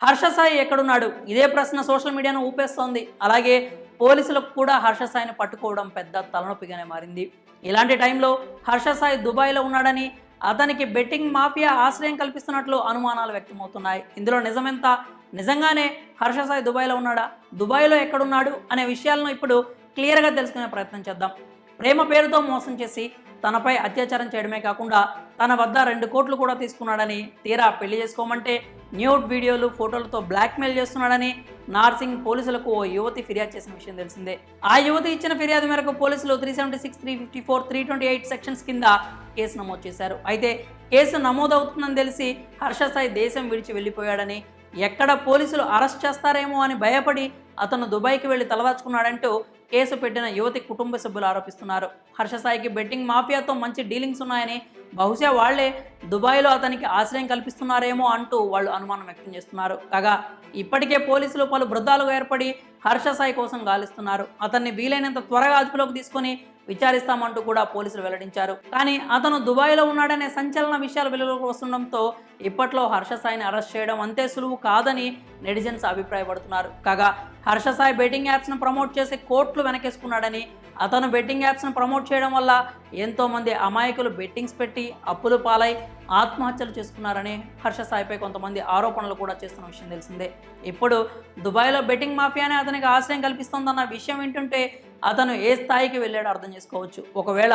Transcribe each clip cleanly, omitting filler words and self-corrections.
హర్ష సాయి ఎక్కడున్నాడు? ఇదే ప్రశ్న సోషల్ మీడియాను ఊపేస్తోంది. అలాగే పోలీసులకు కూడా హర్ష సాయిని పట్టుకోవడం పెద్ద తలనొప్పిగానే మారింది. ఇలాంటి టైంలో హర్ష సాయి దుబాయ్‌లో ఉన్నాడని, అతనికి బెట్టింగ్ మాఫియా ఆశ్రయం కల్పిస్తున్నట్లు అనుమానాలు వ్యక్తమవుతున్నాయి. ఇందులో నిజమెంత? నిజంగానే హర్ష సాయి దుబాయ్‌లో ఉన్నాడా? దుబాయ్‌లో ఎక్కడున్నాడు? అనే విషయాలను ఇప్పుడు క్లియర్‌గా తెలుసుకునే ప్రయత్నం చేద్దాం. ప్రేమ పేరుతో మోసం చేసి తనపై అత్యాచారం చేయడమే కాకుండా తన వద్ద 2 కోట్లు కూడా తీసుకున్నాడని, తీరా పెళ్లి చేసుకోమంటే న్యూడ్ వీడియోలు, ఫోటోలతో బ్లాక్మెయిల్ చేస్తున్నాడని నార్సింగ్ పోలీసులకు ఓ యువతి ఫిర్యాదు చేసిన విషయం తెలిసిందే. ఆ యువతి ఇచ్చిన ఫిర్యాదు మేరకు పోలీసులు 376, 354, 328 సెక్షన్స్ కింద కేసు నమోదు చేశారు. అయితే కేసు నమోదవుతుందని తెలిసి హర్ష సాయి దేశం విడిచి వెళ్ళిపోయాడని, ఎక్కడ పోలీసులు అరెస్ట్ చేస్తారేమో అని భయపడి అతను దుబాయ్కి వెళ్లి తలదాచుకున్నాడంటూ కేసు పెట్టిన యువతి కుటుంబ సభ్యులు ఆరోపిస్తున్నారు. హర్ష సాయికి బెట్టింగ్ మాఫియాతో మంచి డీలింగ్స్ ఉన్నాయని, బహుశా వాళ్లే దుబాయ్లో అతనికి ఆశ్రయం కల్పిస్తున్నారేమో అంటూ వాళ్ళు అనుమానం వ్యక్తం చేస్తున్నారు. కాగా ఇప్పటికే పోలీసులు పలు బృందాలుగా ఏర్పడి హర్ష సాయి కోసం గాలిస్తున్నారు. అతన్ని వీలైనంత త్వరగా అదుపులోకి తీసుకుని విచారిస్తామంటూ కూడా పోలీసులు వెల్లడించారు. కానీ అతను దుబాయ్లో ఉన్నాడనే సంచలన విషయాలు వెలుగులోకి వస్తుండడంతో ఇప్పట్లో హర్ష సాయిని అరెస్ట్ చేయడం అంతే సులువు కాదని నెటిజన్స్ అభిప్రాయపడుతున్నారు. కాగా హర్ష సాయి బెట్టింగ్ యాప్స్ను ప్రమోట్ చేసి కోట్లు వెనకేసుకున్నాడని, అతను బెట్టింగ్ యాప్స్ను ప్రమోట్ చేయడం వల్ల ఎంతోమంది అమాయకులు బెట్టింగ్స్ పెట్టి అప్పులు పాలై ఆత్మహత్యలు చేసుకున్నారని హర్ష సాయిపై కొంతమంది ఆరోపణలు కూడా చేస్తున్న విషయం తెలిసిందే. ఇప్పుడు దుబాయ్లో బెట్టింగ్ మాఫియానే అతనికి ఆశ్రయం కల్పిస్తోందన్న విషయం వింటుంటే అతను ఏ స్థాయికి వెళ్ళాడో అర్థం చేసుకోవచ్చు. ఒకవేళ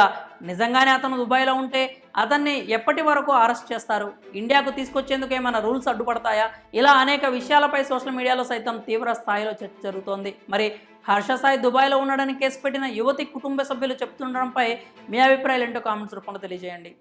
నిజంగానే అతను దుబాయ్లో ఉంటే అతన్ని ఎప్పటి వరకు అరెస్ట్ చేస్తారు? ఇండియాకు తీసుకొచ్చేందుకు ఏమైనా రూల్స్ అడ్డుపడతాయా? ఇలా అనేక విషయాలపై సోషల్ మీడియాలో సైతం తీవ్ర స్థాయిలో చర్చ జరుగుతోంది. మరి హర్ష సాయి దుబాయ్లో ఉన్నాడని కేసు పెట్టిన యువతి కుటుంబ సభ్యులు చెప్తుండడంపై మీ అభిప్రాయాలు ఏంటో కామెంట్స్ రూపంలో తెలియజేయండి.